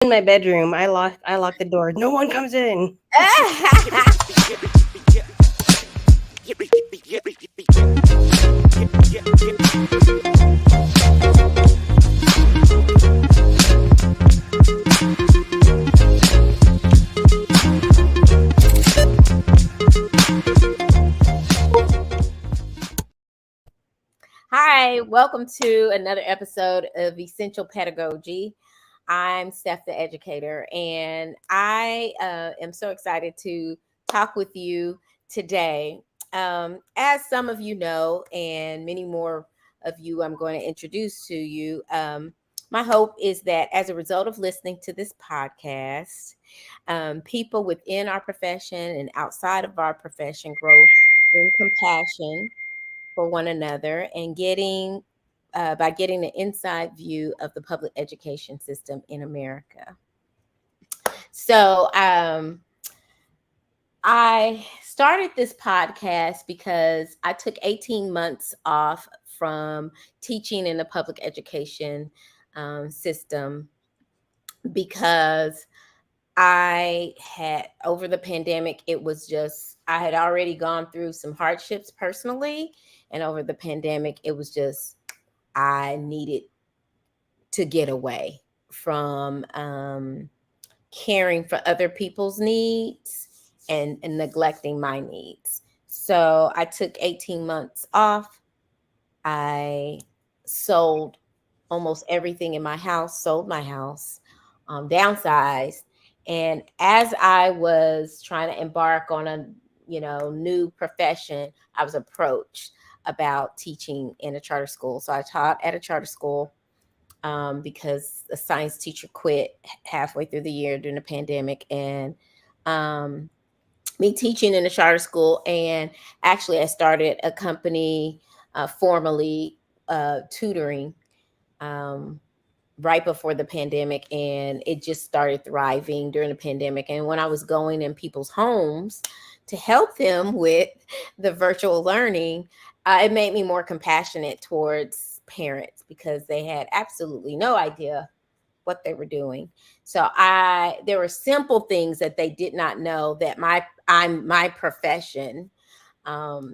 in my bedroom. I lock the door. No one comes in. Hi, welcome to another episode of Essential Pedagogy. I'm Steph, the Educator, and I am so excited to talk with you today. As some of you know, and many more of you I'm going to introduce to you, my hope is that as a result of listening to this podcast, people within our profession and outside of our profession grow in compassion for one another and by getting the inside view of the public education system in America. So I started this podcast because I took 18 months off from teaching in the public education system because I had, over the pandemic, it was just, I had already gone through some hardships personally. And over the pandemic, it was just, I needed to get away from caring for other people's needs and neglecting my needs. So I took 18 months off. I sold almost everything in my house, sold my house, downsized. And as I was trying to embark on a new profession, I was approached about teaching in a charter school. So I taught at a charter school because a science teacher quit halfway through the year during the pandemic, and um, me teaching in a charter school. And actually, I started a company formally tutoring um, right before the pandemic, and it just started thriving during the pandemic. And when I was going in people's homes to help them with the virtual learning, it made me more compassionate towards parents because they had absolutely no idea what they were doing. So there were simple things that they did not know that my profession,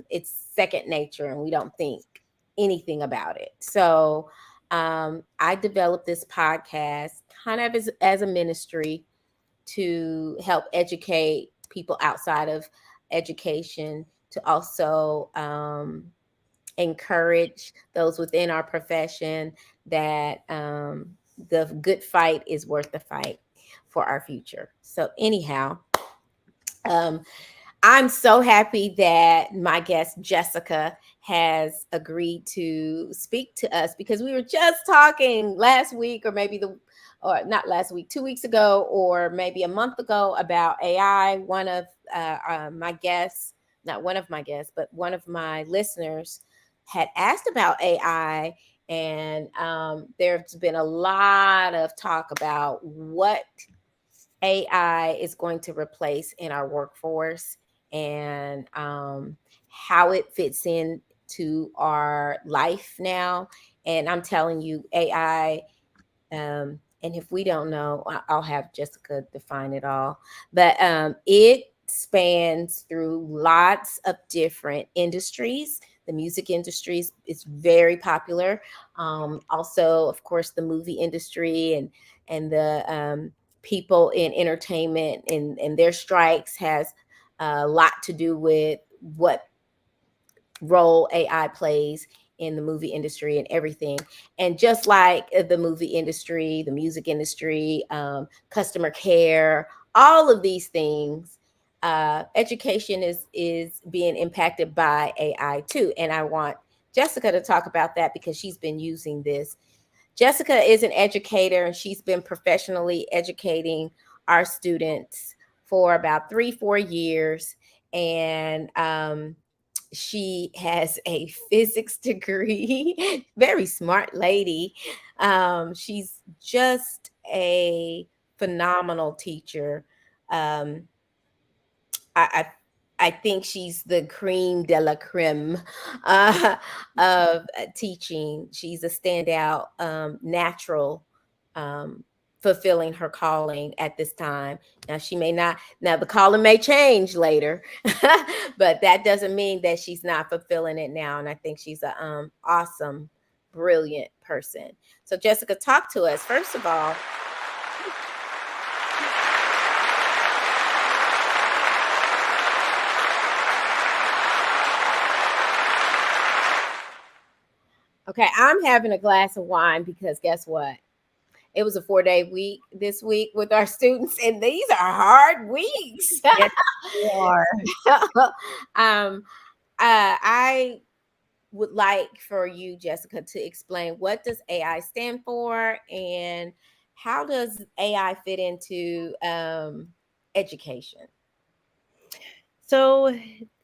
it's second nature and we don't think anything about it. So I developed this podcast kind of as a ministry to help educate people outside of education, to also encourage those within our profession that the good fight is worth the fight for our future. So, anyhow, um, I'm so happy that my guest Jessica has agreed to speak to us because we were just talking last week, or not last week, 2 weeks ago, or maybe a month ago about AI. One of my guests, not one of my guests, but one of my listeners had asked about AI. And there's been a lot of talk about what AI is going to replace in our workforce and how it fits in to our life now. And I'm telling you, AI, and if we don't know, I'll have Jessica define it all. But it spans through lots of different industries. The music industry is very popular. Also, of course, the movie industry and the people in entertainment and their strikes has a lot to do with what role AI plays in the movie industry and everything. And just like the movie industry, the music industry, customer care, all of these things, education is being impacted by AI too. And I want Jessica to talk about that because she's been using this. Jessica is an educator and she's been professionally educating our students for about 3-4 years. And she has a physics degree, very smart lady. She's just a phenomenal teacher. Um, I think she's the cream de la creme uh, of teaching. She's a standout natural um, fulfilling her calling at this time. Now she may not, now the calling may change later, but that doesn't mean that she's not fulfilling it now. And I think she's a awesome, brilliant person. So Jessica, talk to us. First of all, okay, I'm having a glass of wine because guess what? It was a 4-day week this week with our students, and these are hard weeks. Yes, you are. um, I would like for you, Jessica, to explain what does AI stand for and how does AI fit into education? So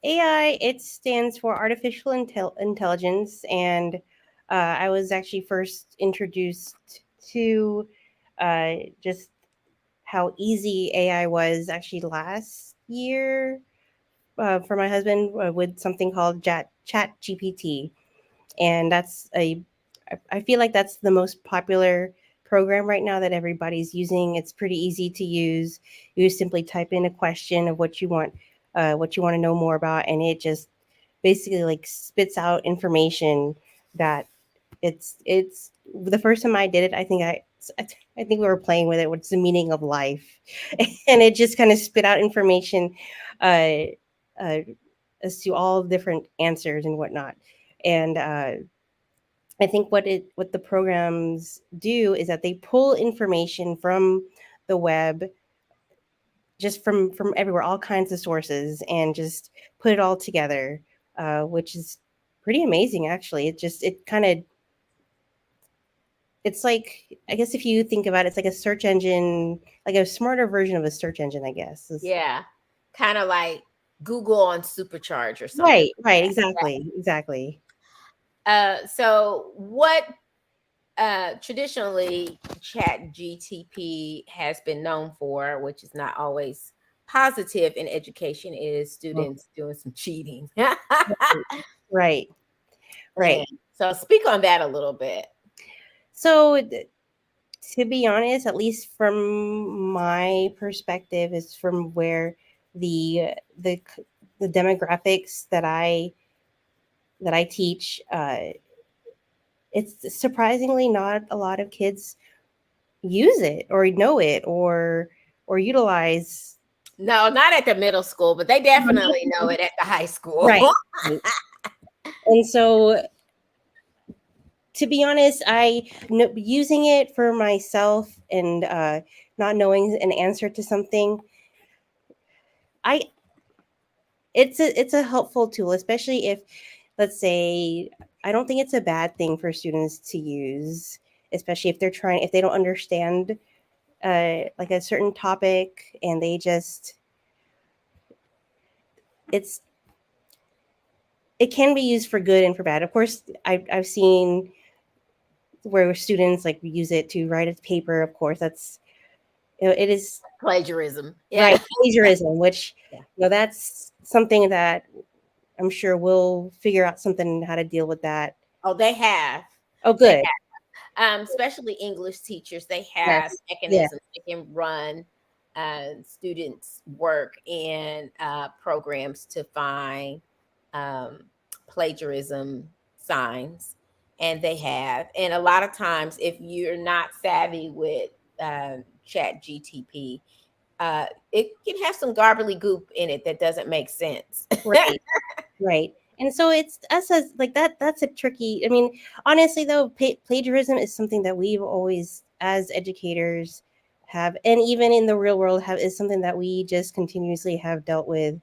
AI, it stands for artificial intelligence, and I was actually first introduced to just how easy AI was actually last year for my husband with something called Chat GPT, and I feel like that's the most popular program right now that everybody's using. It's pretty easy to use. You just simply type in a question of what you want to know more about, and it just basically like spits out information that it's the first time I did it. I think we were playing with it. What's the meaning of life? And it just kind of spit out information uh, uh, as to all different answers and whatnot. And I think what the programs do is that they pull information from the web, just from everywhere, all kinds of sources, and just put it all together, which is pretty amazing actually. It kind of, it's like, I guess if you think about it, it's like a search engine, like a smarter version of a search engine, I guess. Yeah, kind of like Google on Supercharge or something Right, like right, that. exactly. So what traditionally chat gtp has been known for, which is not always positive in education, is Mm, students doing some cheating. right, And right. so speak on that a little bit. So to be honest, at least from my perspective, is from where the the the demographics that I teach, it's surprisingly not a lot of kids use it or know it or utilize. No, not at the middle school, but they definitely know it at the high school. Right, right. And so, to be honest, using it for myself and not knowing an answer to something, I it's a helpful tool, especially if, let's say, I don't think it's a bad thing for students to use, especially if they don't understand like a certain topic, and they just it's it can be used for good and for bad. Of course, I've seen where students like use it to write a paper. Of course, that's, it is Plagiarism. Yeah. right, plagiarism, which, Yeah. that's something that I'm sure we'll figure out something how to deal with that. Oh, they have. Oh, They good. especially English teachers, they have Yes. Yeah. mechanisms they can run students' work and programs to find um, plagiarism signs, and they have. And a lot of times, if you're not savvy with Chat GTP, it can have some garbly goop in it that doesn't make sense. Right. Right. And so it's us as like that. That's a tricky. I mean, honestly, though, plagiarism is something that we've always, as educators, have, and even in the real world, have is something that we just continuously have dealt with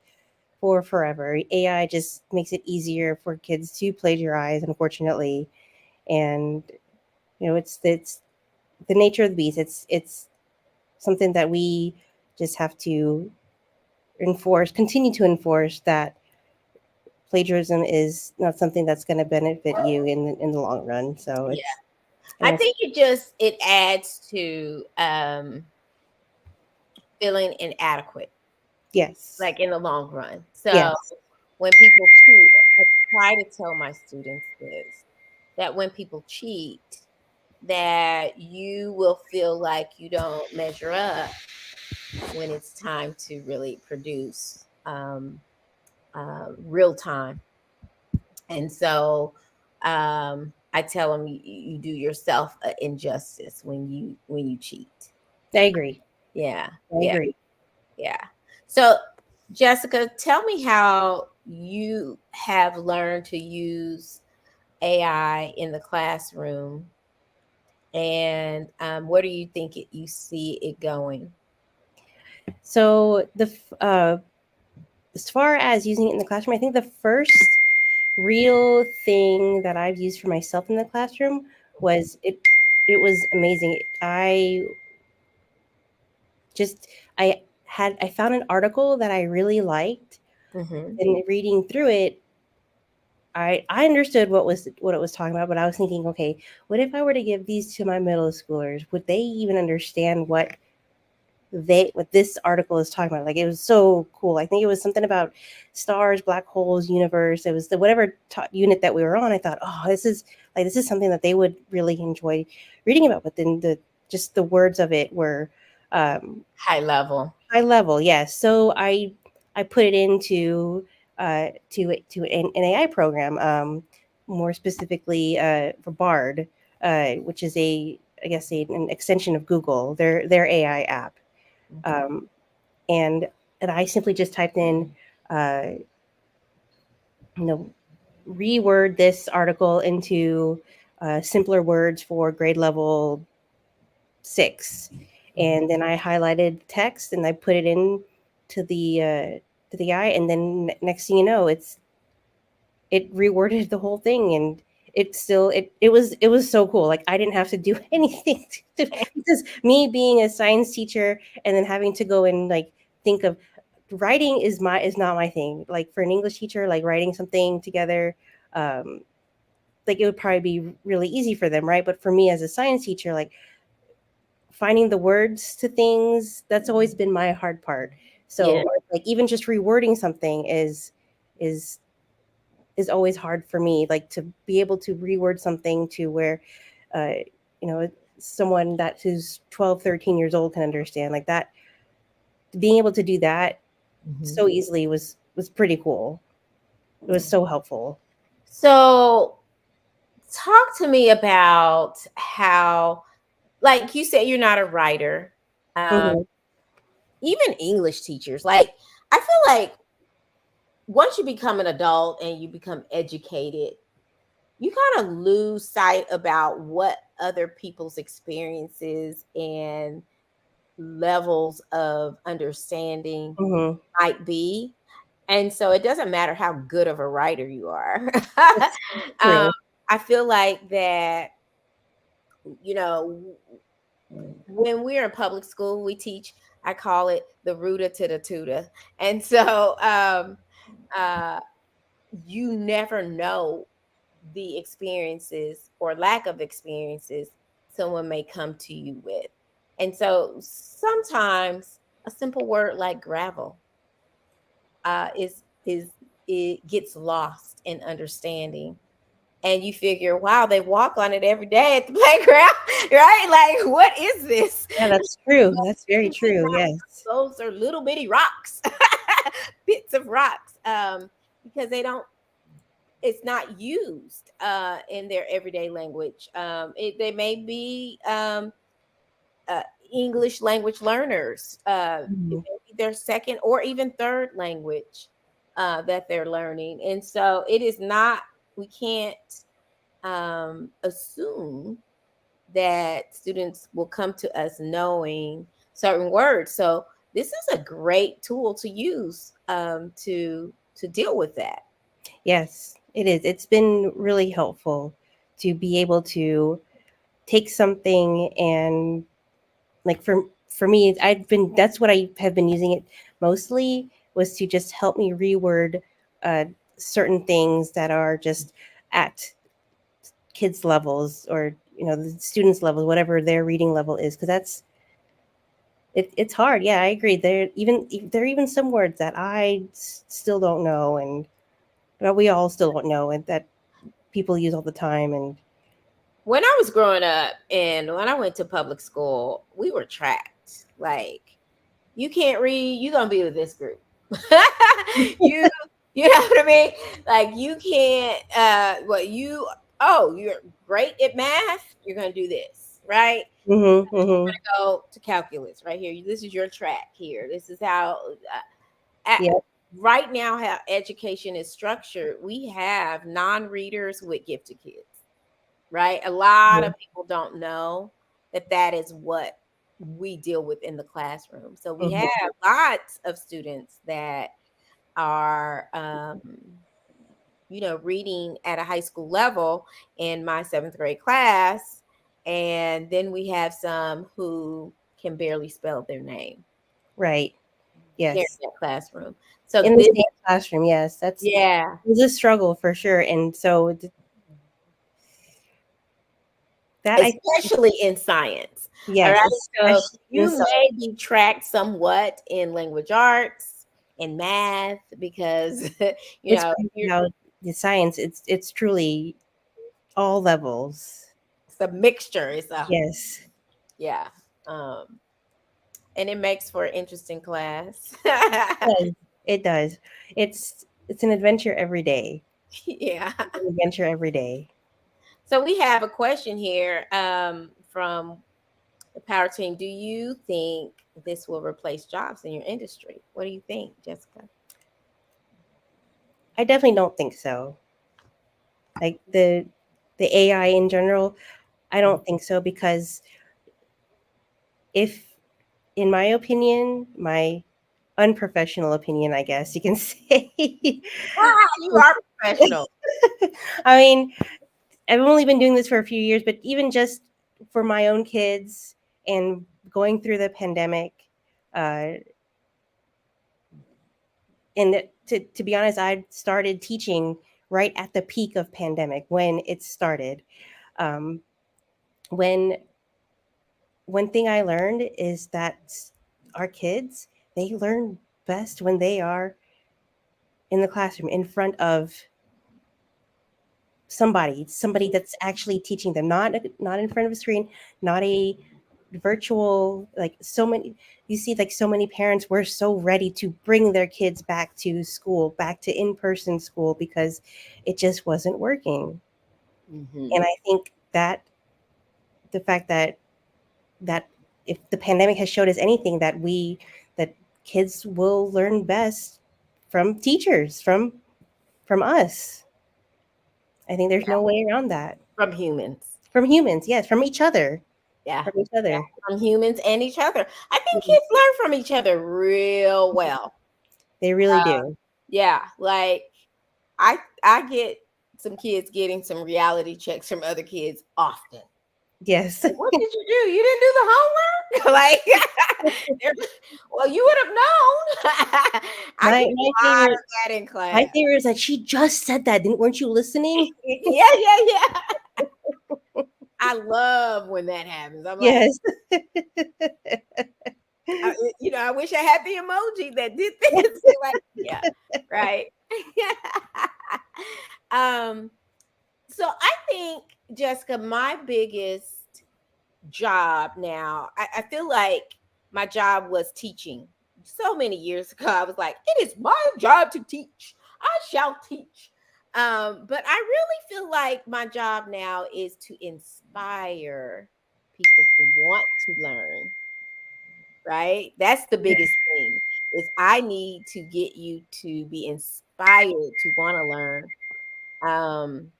for forever. AI just makes it easier for kids to plagiarize, unfortunately, and it's the nature of the beast. It's something that we just have to continue to enforce, that plagiarism is not something that's going to benefit you in the long run. So Yeah, it's, and I it's think it adds to feeling inadequate, yes, like in the long run. So yes, when people cheat, I try to tell my students this, that when people cheat, that you will feel like you don't measure up when it's time to really produce real time. And so I tell them you do yourself an injustice when you cheat. I agree. Yeah, I yeah, agree. yeah. So Jessica, tell me how you have learned to use AI in the classroom, and where do you think you see it going? So as far as using it in the classroom, I think the first real thing that I've used for myself in the classroom was it was amazing. Just I found an article that I really liked, Mm-hmm. and reading through it, I understood what it was talking about, but I was thinking, okay, what if I were to give these to my middle schoolers? Would they even understand what this article is talking about? Like, it was so cool. I think it was something about stars, black holes, universe. It was the whatever unit that we were on. I thought, oh, this is something that they would really enjoy reading about. But then the just the words of it were um, High level. high level. Yes. So I put it into to an AI program, more specifically for Bard, which is I guess an extension of Google, their AI app. Okay. Um, and and I simply just typed in, uh, you know, reword this article into simpler words for grade level 6, and then I highlighted text and I put it in to the eye, and then next thing you know, it reworded the whole thing, and it was so cool. Like, I didn't have to do anything because me being a science teacher and then having to go and like think of writing is not my thing. Like, for an English teacher, like writing something together, um, like it would probably be really easy for them, right? But for me as a science teacher, like finding the words to things, that's always been my hard part. Yeah. So like even just rewording something is is always hard for me. Like, to be able to reword something to where uh someone that who's 12, 13 years old can understand, like that, being able to do that Mhm. so easily was pretty cool. It was so helpful. So, talk to me about how, like you said, you're not a writer. Um, Hmm. Even English teachers, like, I feel like once you become an adult and you become educated, you kind of lose sight about what other people's experiences and levels of understanding Hmm. might be. And so it doesn't matter how good of a writer you are. That's um, true. I feel like that, you know, when we're in public school, we teach, I call it the rooter to the tutor. And so uh, you never know the experiences or lack of experiences someone may come to you with. And so sometimes a simple word like gravel is it gets lost in understanding, and you figure, wow, they walk on it every day at the playground, right? Like, what is this? Yeah, that's true. But That's very you did true. not Yes. know those are little bitty rocks, bits of rocks, because they don't. It's not used in their everyday language. They may be uh, English language learners. It Mhm. may be their second or even third language that they're learning, and so it is not. We can't assume that students will come to us knowing certain words. So this is a great tool to use to deal with that. Yes, it is. It's been really helpful to be able to take something and, like, for me, I've been that's what I have been using it mostly, was to just help me reword uh, certain things that are just at kids levels, or the students levels, whatever their reading level is, because it's hard. Yeah, I agree. There are even some words that still don't know, and we all still don't know, and that people use all the time, and when I was growing up and when I went to public school, we were tracked. Like, you can't read, you're gonna be with this group. you you know what I mean? Like, you can't you're great at math, you're gonna do this, right? Mm-hmm, mm-hmm. Go to calculus right here. This is your track here. This is how at, Yep. right now how education is structured. We have non-readers with gifted kids, right? A lot of people don't know that that is what we deal with in the classroom. So we have Mm-hmm. lots of students that are reading at a high school level in my seventh grade class. And then we have some who can barely spell their name Right. here Yes. in that classroom. So In the this, same classroom, yes, that's yeah, it's a struggle for sure. And so that I especially in science. All yes, right. So especially in you may be tracked somewhat in language arts and math because it's you're crazy how the science it's truly all levels. it's a mixture. It's a Yes. yeah. Um and it makes for an interesting class. It does. It does. It's an adventure every day. Yeah. An adventure every day. So we have a question here from the power team. Do you think this will replace jobs in your industry? What do you think, Jessica? I definitely don't think so. Like the AI in general, I don't think so because if in my opinion, my unprofessional opinion, I guess you can say. Ah, you are professional. I mean, I've only been doing this for a few years, but even just for my own kids and going through the pandemic, uh, and to be honest, I started teaching right at the peak of pandemic when it started. Um, when one thing I learned is that our kids they learn best when they are in the classroom in front of somebody that's actually teaching them, not in front of a screen, not a virtual. Like so many, you see, like so many parents were so ready to bring their kids back to school, back to in-person school because it just wasn't working. Hmm. And I think that the fact that if the pandemic has showed us anything, that kids will learn best from teachers, from us. I think there's no way around that. From humans. From humans, yes, from each other. Yeah. From each Yeah. other. From humans and each other. I think Mhm. kids learn from each other real well. They really do. Yeah. Like I get some kids getting some reality checks from other kids often. Yes. Like, what did you do? You didn't do the homework? Like, well, you would have known. I My get my a lot favorite of that in my class. favorite is that she just said that. Didn't weren't you listening? Yeah, yeah, yeah. I love when that happens. I'm like, Yes. I wish I had the emoji that did this. Like, yeah, right. um, so I think, Jessica, my biggest job now, I feel like my job was teaching. So many years ago, I was like, it is my job to teach. I shall teach. But I really feel like my job now is to inspire people to want to learn, right? That's the biggest thing is I need to get you to be inspired to want to learn. Um,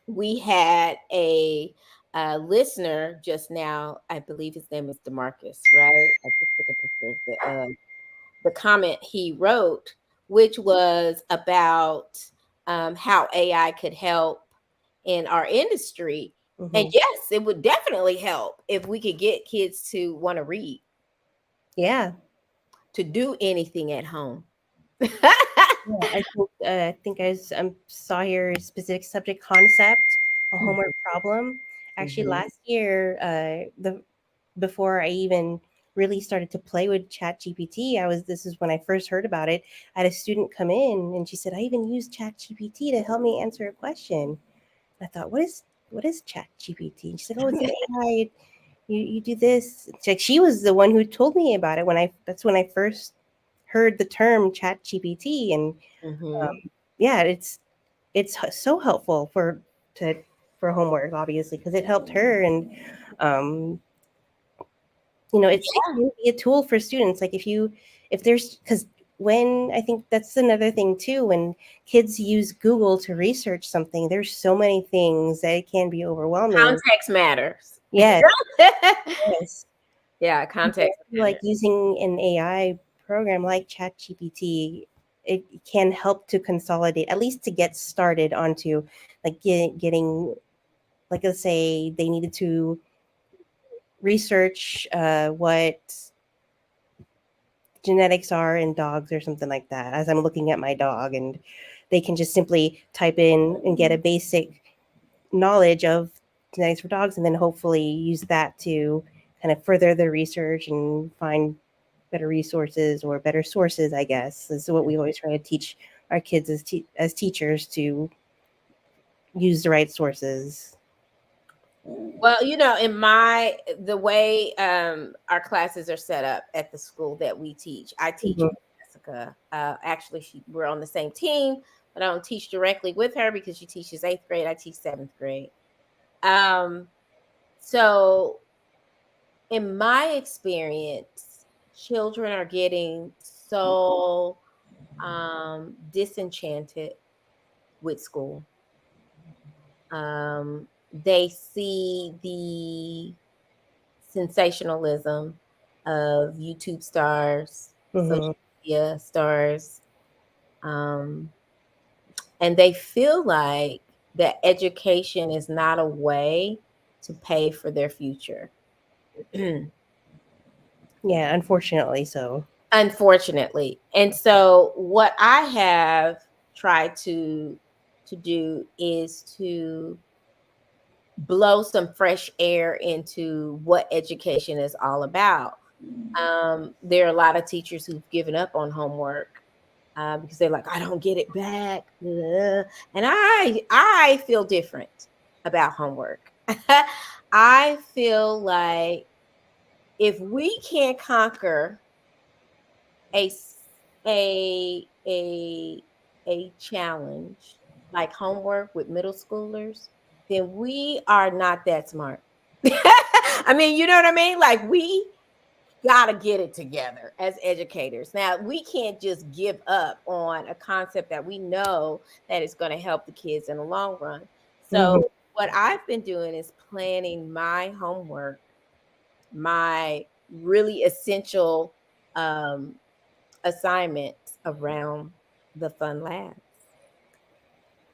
we had a listener just now. I believe his name is Demarcus, right? I just took a picture of the comment he wrote, which was about how AI could help in our industry. And Hmm. yes, it would definitely help if we could get kids to want to read, Yeah. to do anything at home. Yeah. I think saw here a specific subject concept, a homework problem. Actually, Mhm. last year, the before I even really started to play with Chat GPT, this is when I first heard about it. I had a student come in and she said, I even used Chat GPT to help me answer a question. I thought, what is what is Chat GPT? And she's like, oh, it's an AI. You do this. It's like she was the one who told me about it that's when I first heard the term Chat GPT, and Mm-hmm. yeah, so helpful to for homework, obviously, because it helped her, and um, it can be a tool for students. Like if there's because when I think that's another thing too, when kids use Google to research something, there's so many things that it can be overwhelming. Context matters. Yes, yes. Yeah, So I context feel like matters. using an AI program like ChatGPT, it can help to consolidate, at least to get started onto like getting, like let's say they needed to research what genetics are in dogs or something like that, as I'm looking at my dog, and they can just simply type in and get a basic knowledge of genetics for dogs, and then hopefully use that to kind of further their research and find better resources or better sources, I guess. This is what we always try to teach our kids as teachers, to use the right sources. Well, in the way our classes are set up at the school that we teach, I teach Mhm. with Jessica. Actually, we're on the same team, but I don't teach directly with her because she teaches 8th grade. I teach 7th grade. Um, so in my experience, children are getting so disenchanted with school. They see the sensationalism of YouTube stars, social Mhm. media stars, um, and they feel like that education is not a way to pay for their future. Yeah, unfortunately so. Unfortunately. And so what I have tried to do is to blow some fresh air into what education is all about. There are a lot of teachers who've given up on homework because they're like, I don't get it back. Ugh. And I feel different about homework. I feel like if we can't conquer a a a challenge like homework with middle schoolers, then we are not that smart. I mean, you know what I mean? Like we got to get it together as educators. Now, we can't just give up on a concept that we know that is going to help the kids in the long run. Mhm. So, what I've been doing is planning my homework, my really essential um, assignments around the fun labs.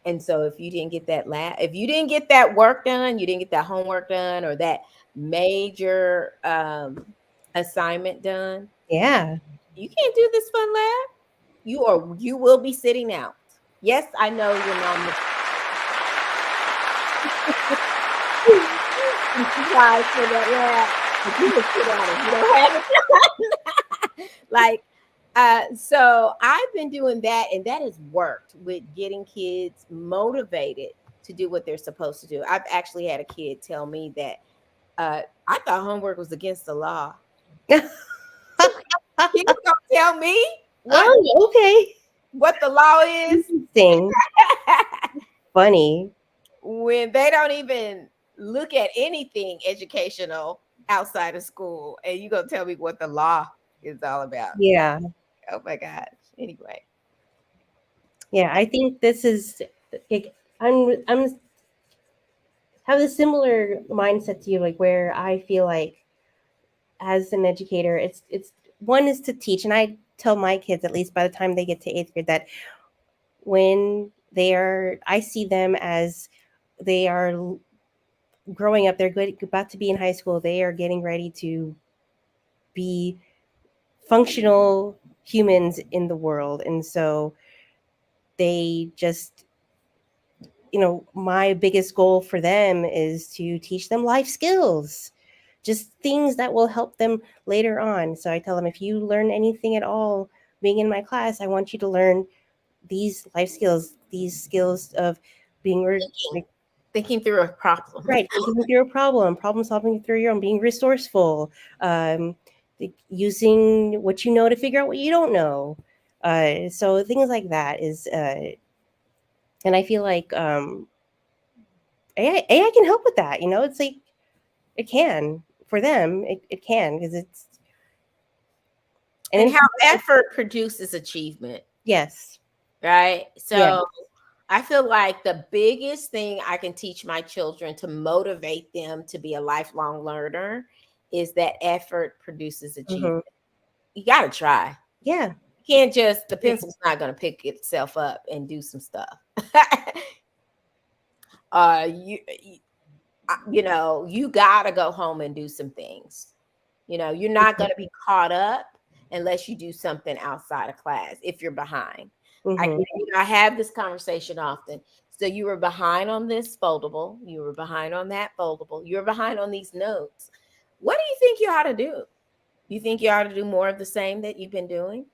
And so if you didn't get if you didn't get that work done, you didn't get that homework done or that major assignment done, Yeah. you can't do this fun lab. You will be sitting out. Yes, I know your mom was surprised for that lab, but you will sit out if you don't have it done. Like so I've been doing that, and that has worked with getting kids motivated to do what they're supposed to do. I've actually had a kid tell me that I thought homework was against the law. Kids don't tell me what Oh, okay. what the law is Interesting. Funny. when they don't even look at anything educational outside of school, and you gonna tell me what the law is all about. Yeah. Oh my gosh. Anyway. Yeah, I think this is like I'm have a similar mindset to you, like where I feel like as an educator, it's one is to teach, and I tell my kids, at least by the time they get to 8th grade, that when I see them as they are growing up, they're good about to be in high school, they are getting ready to be functional humans in the world, and so they just, my biggest goal for them is to teach them life skills, just things that will help them later on. So I tell them, if you learn anything at all being in my class, I want you to learn these life skills, these skills of being Thinking. Thinking through a problem. Right, thinking through a problem solving through your own, being resourceful, using what you know to figure out what you don't know. So things like that is, and I feel like AI can help with that. You know, it's like it can for them. It can because it's and And in how effort produces achievement, yes, right? yeah, So I feel like the biggest thing I can teach my children to motivate them to be a lifelong learner is that effort produces achievement. hmm You got to try. yeah, You can't just, the it- pencil's not going to pick itself up and do some stuff. You you got to go home and do some things. You're not going to be caught up unless you do something outside of class if you're behind. I, mhm. I have this conversation often. So you were behind on this foldable, you were behind on that foldable, you're behind on these notes. What do you think you ought to do? You think you ought to do more of the same that you've been doing?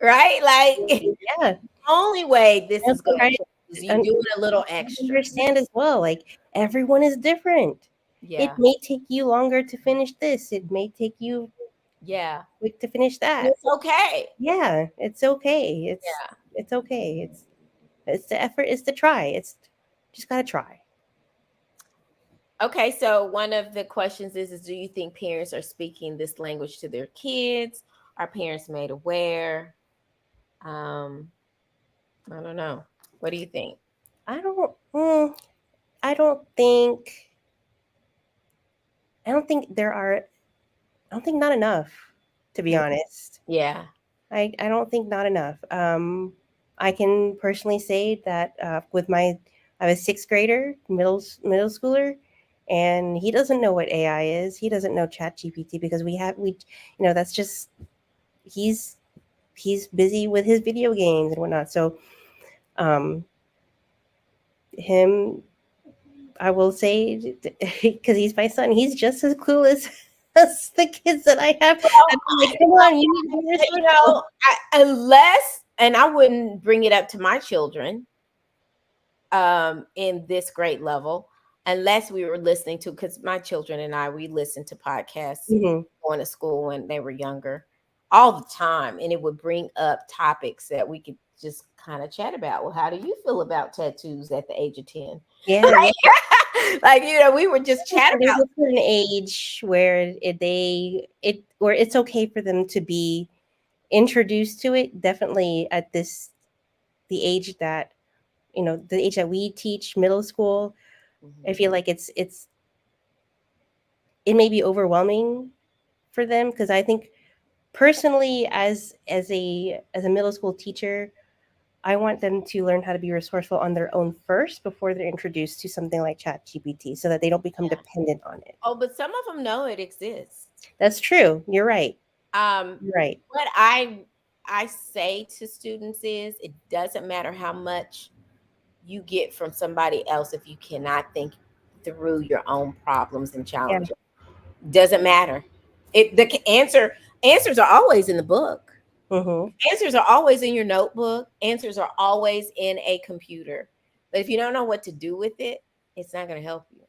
Right? Like, Yeah. only way this I is going think to change is you un- doing a little extra. understand as well. Like everyone is different. It Yeah. may take you longer to finish this. It may take you Yeah. quick to finish And that. it's okay. Yeah, it's okay. Yeah. It's okay. It's the effort. It's the try. It's just gotta try. Okay, so one of the questions is do you think parents are speaking this language to their kids? Are parents made aware? Um, I don't know. What do you think? I don't. I don't think. I don't think there are. I don't think not enough. To be Mm, honest, yeah. I don't think not enough. I can personally say that with my I have a sixth grader, middle schooler, and he doesn't know what AI is. He doesn't know Chat GPT because that's just he's he's busy with his video games and whatnot. So um, him, I will say, because he's my son, he's just as clueless as the kids that I have. Well, And I'm like, come on, you need to be resourceful. unless, and I wouldn't bring it up to my children in this grade level, unless we were listening to, because my children and we listened to podcasts Hmm. going to school when they were younger all the time, and it would bring up topics that we could just kind of chat about. Well, how do you feel about tattoos at the age of 10? Yeah, yeah. Like, we were just chatting There's about. a certain age where where it's okay for them to be introduced to it. Definitely at the age that the age that we teach middle school. I Mhm. feel like it may be overwhelming for them because I think personally as a middle school teacher, I want them to learn how to be resourceful on their own first before they're introduced to something like Chat GPT so that they don't become Yeah. dependent on it. Oh, but some of them know it exists. That's true. You're right. Um, You're right. what I say to students is it doesn't matter how much you get from somebody else if you cannot think through your own problems and Yeah. challenges. Doesn't matter. Answers are always in the book. Hmm. Answers are always in your notebook. Answers are always in a computer. But if you don't know what to do with it, it's not going to help you.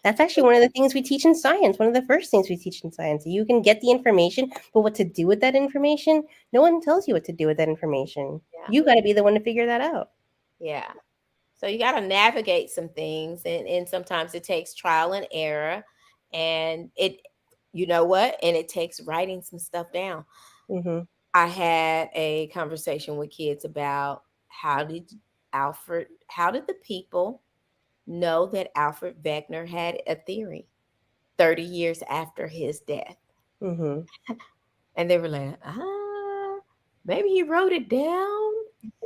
That's actually one of the things we teach in science. One of the first things we teach in science. You can get the information, but what to do with that information, no one tells you what to do with that information. Yeah. You got to be the one to figure that out. Yeah. So you got to navigate some things, and sometimes it takes trial and error, and you know what? And it takes writing some stuff down. Hmm. I had a conversation with kids about how did the people know that Alfred Wegener had a theory 30 years after his death? Hmm. And they were like, maybe he wrote it down.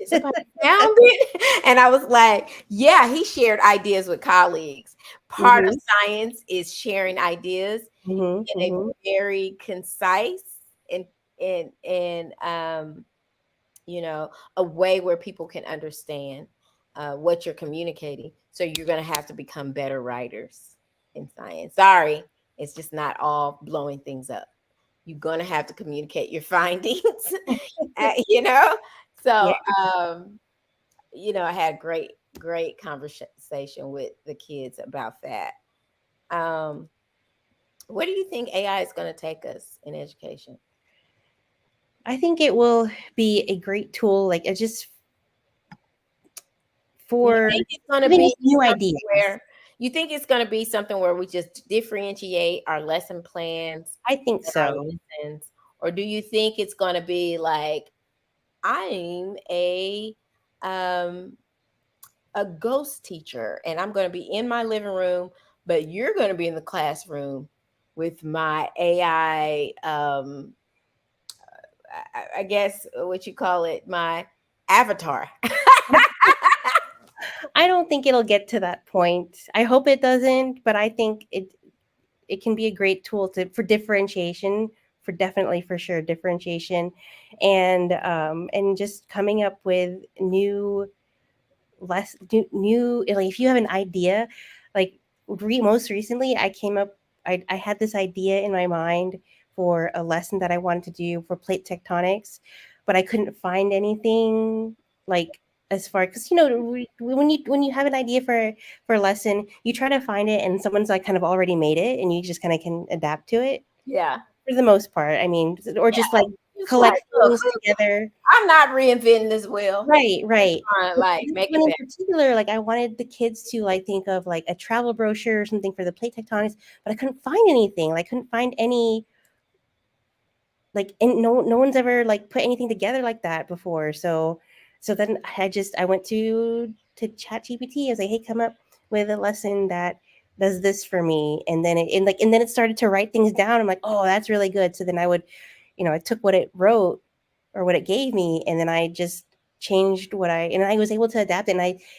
Somebody found it. And I was like, yeah, he shared ideas with colleagues. Part of Hmm. science is sharing ideas Hmm. in a Hmm. very concise and and a way where people can understand what you're communicating. So you're going to have to become better writers in science. Sorry, it's just not all blowing things up. You're going to have to communicate your findings, uh, you know? Yeah. So, I had great great conversation with the kids about that. Um, where do you think AI is going to take us in education? I think it will be a great tool, like it just You for think it's going to giving us be new something ideas. where you think it's going to be something where we just differentiate our lesson plans I think and our so. lessons, or do you think it's going to be like I'm um a ghost teacher and I'm going to be in my living room, but you're going to be in the classroom with my AI I guess what you call it, my avatar. I don't think it'll get to that point. I hope it doesn't, but I think it can be a great tool to for differentiation, for definitely for sure differentiation, and just coming up with new like if you have an idea, like most recently I came up, I had this idea in my mind for a lesson that I wanted to do for plate tectonics, but I couldn't find anything like as far because when you have an idea for a lesson, you try to find it and someone's like kind of already made it and you just kind of can adapt to it Yeah. for the most part. I mean, or just like It's like, collect look, things together. I'm not reinventing this wheel. Right, right. Trying to But like this make one it in better. particular, like I wanted the kids to like think of like a travel brochure or something for the plate tectonics, but I couldn't find anything. Like, I couldn't find any like, and no one's ever like put anything together like that before. So then I went to Chat GPT. I was like, hey, come up with a lesson that does this for me, and then it started to write things down. I'm like, oh, that's really good. So then I took what it wrote or what it gave me, and then I just changed and I was able to adapt it.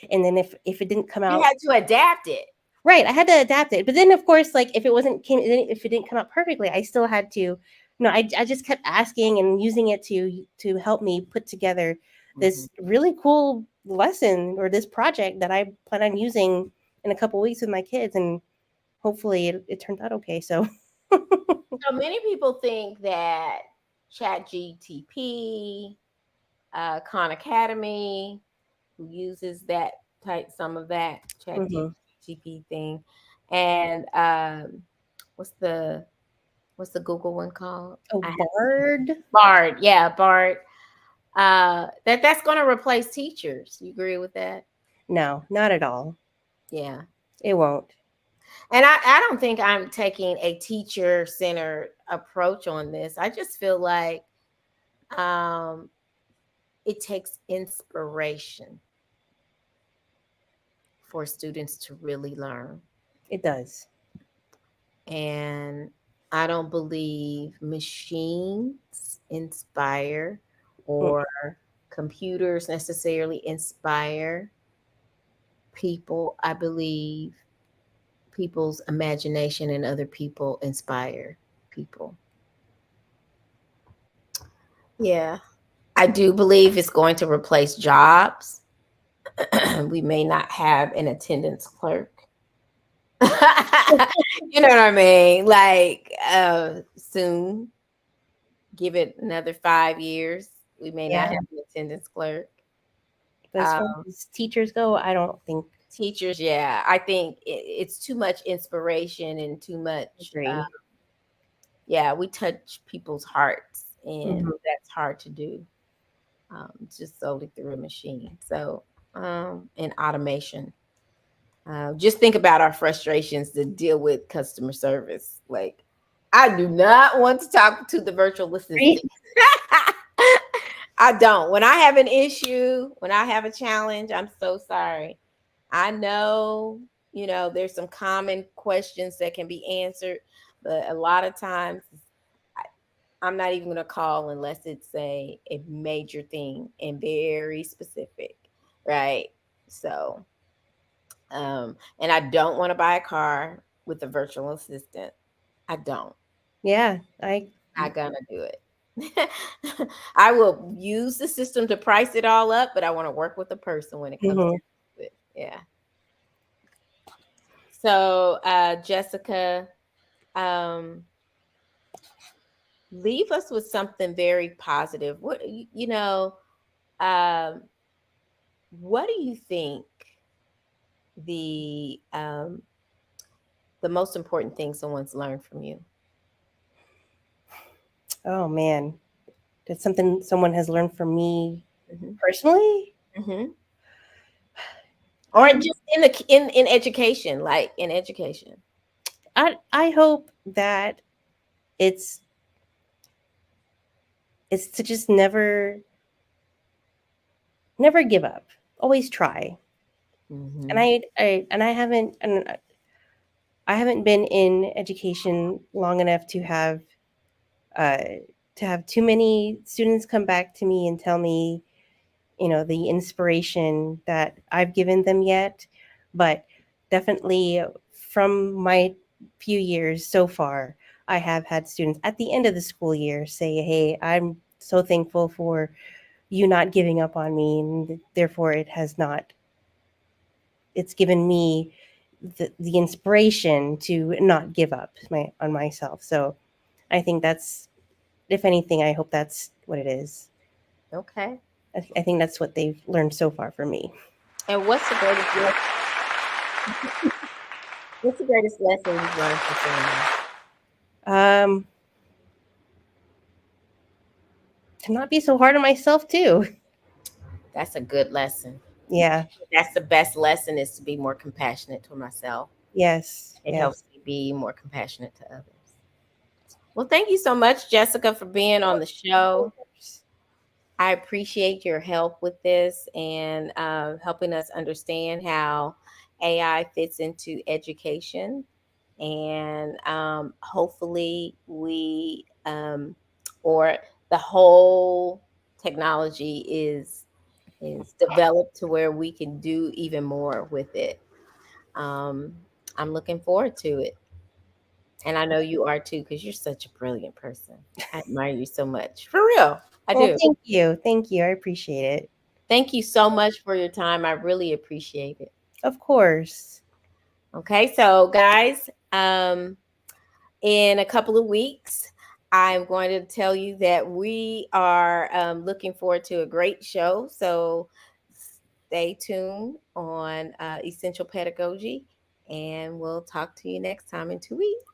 And then if it didn't come You out had to adapt it. right, I had to adapt it. But then of course, like if it didn't come out perfectly, I still had to. No, I just kept asking and using it to help me put together Mhm. this really cool lesson or this project that I plan on using in a couple weeks with my kids, and hopefully it turned out okay. So So many people think that Chat GTP, Khan Academy, who uses that type some of that Chat mhm. GTP thing, and what's the what's the Google one called? Oh, Bard? Bard. Yeah, Bard. That's going to replace teachers. You agree with that? No, not at all. Yeah. It won't. And I don't think I'm taking a teacher centered approach on this. I just feel like um, it takes inspiration for students to really learn. It does. And I don't believe machines inspire Mm, or computers necessarily inspire people. I believe people's imagination and other people inspire people. Yeah. I do believe it's going to replace jobs. We may not have an attendance clerk. You know what I mean? Like soon, give it another 5 years, we may not yeah. have an attendance clerk. But as Uh, far as teachers go, I don't think teachers, yeah, I think it's too much inspiration and too much. agree. Yeah, we touch people's hearts, and Mhm. that's hard to do just solely through a machine. So, and automation. Just think about our frustrations to deal with customer service. Like, I do not want to talk to the virtual Right? assistant. I don't. When I have an issue, when I have a challenge, I'm so sorry. I know, there's some common questions that can be answered, but a lot of times I'm not even going to call unless it's a major thing and very specific, right? So, and I don't want to buy a car with a virtual assistant. I don't. Yeah, I Not gonna do it. I will use the system to price it all up, but I want to work with a person when it comes mhm. to it. Yeah. So, Jessica, um, leave us with something very positive. Um, what do you think? the um, the most important thing someone's learned from you? Oh man, that's something someone has learned from me Hmm. personally. Hmm. Or Um, just in education, like in education. I hope that it's it's to just never give up. Always try. And Hmm. I haven't been in education long enough uh, to have too many students come back to me and tell me, the inspiration that I've given them yet. But definitely from my few years so far, I have had students at the end of the school year say, "Hey, I'm so thankful for you not giving up on me, and therefore it's given me the inspiration to not give up on myself." So I think that's, if anything, I hope that's what it is. Okay. I think that's what they've learned so far from me. And what's the greatest lesson you've learned from someone? Um, to not be so hard on myself too. That's a good lesson. Yeah. That's the best lesson, is to be more compassionate to myself. Yes. It Yes. helps me be more compassionate to others. Well, thank you so much, Jessica, for being on the Of show. course. I appreciate your help with this and helping us understand how AI fits into education. And hopefully, or the whole technology is developed to where we can do even more with it. Um, I'm looking forward to it. And I know you are too, because you're such a brilliant person. I admire you so much. For real. I Well, do. thank you. Thank you. I appreciate it. Thank you so much for your time. I really appreciate it. Of course. Okay, so guys, in a couple of weeks, I'm going to tell you that we are looking forward to a great show. So stay tuned on Essential Pedagogy, and we'll talk to you next time in 2 weeks.